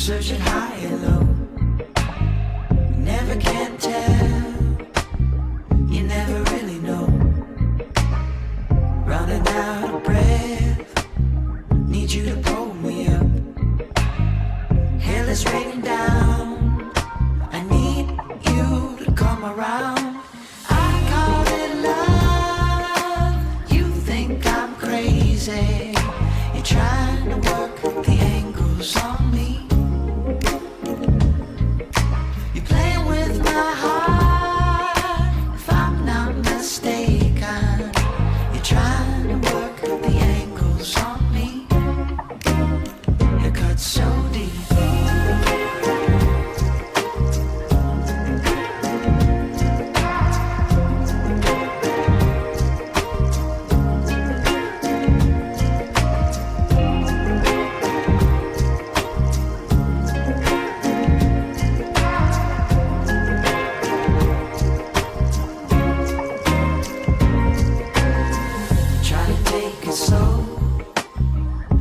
Searching high and low, never can tell, you never really know. Running out of breath, need you to pull me up. Hell is raining down, I need you to come around. I call it love, you think I'm crazy. You're trying to work the angles on me. You're playing with my heart, if I'm not mistaken. You're trying to work the angles on me. You cut so deep.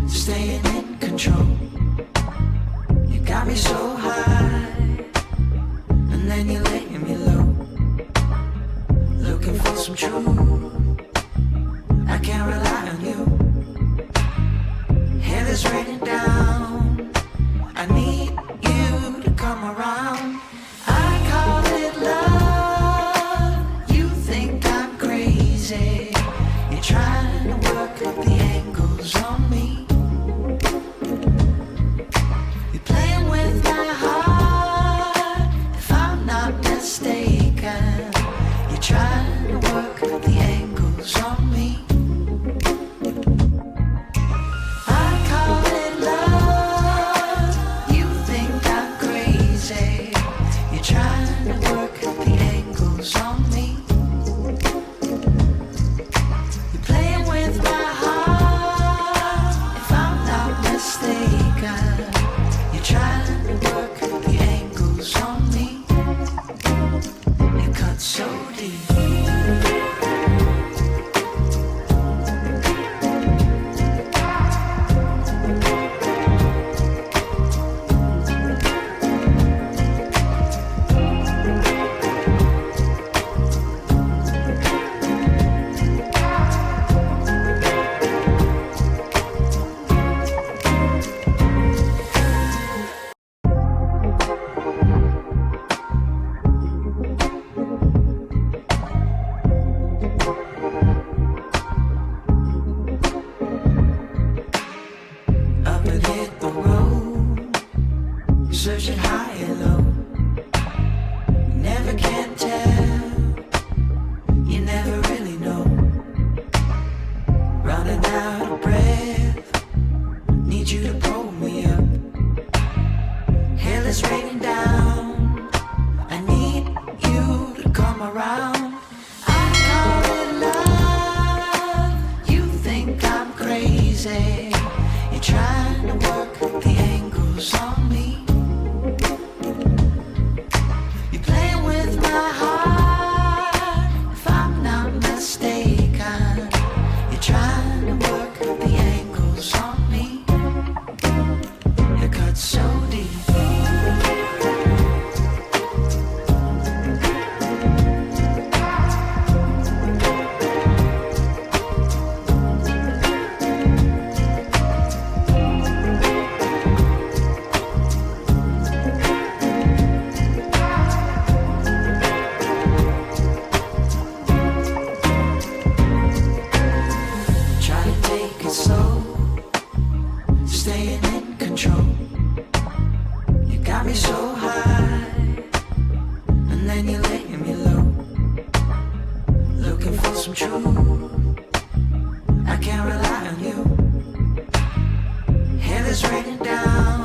Staying in control. You got me so high, and then you're laying me low. Looking for some truth, I can't rely on you. Hell is raining down, I need you to come around. I call it love, you think I'm crazy. You're trying to work the angles on me. You're trying to work the angles on me. I call it love, you think I'm crazy. You're trying to work the angles on me. You're playing with my heart, if I'm not mistaken. You're trying to work the angles on me. You cut so deep. Searching high and low, never can tell, you never really know. Running out of breath, need you to pull me up. Hell is raining down, I need you to come around. I call it love, you think I'm crazy. You're trying to work the angles on me. You're playing with my heart, if I'm not mistaken. You're trying to work the angles on me. You cut so deep. Staying in control. You got me so high, and then you're laying me low. Looking for some truth, I can't rely on you. Hell is raining down,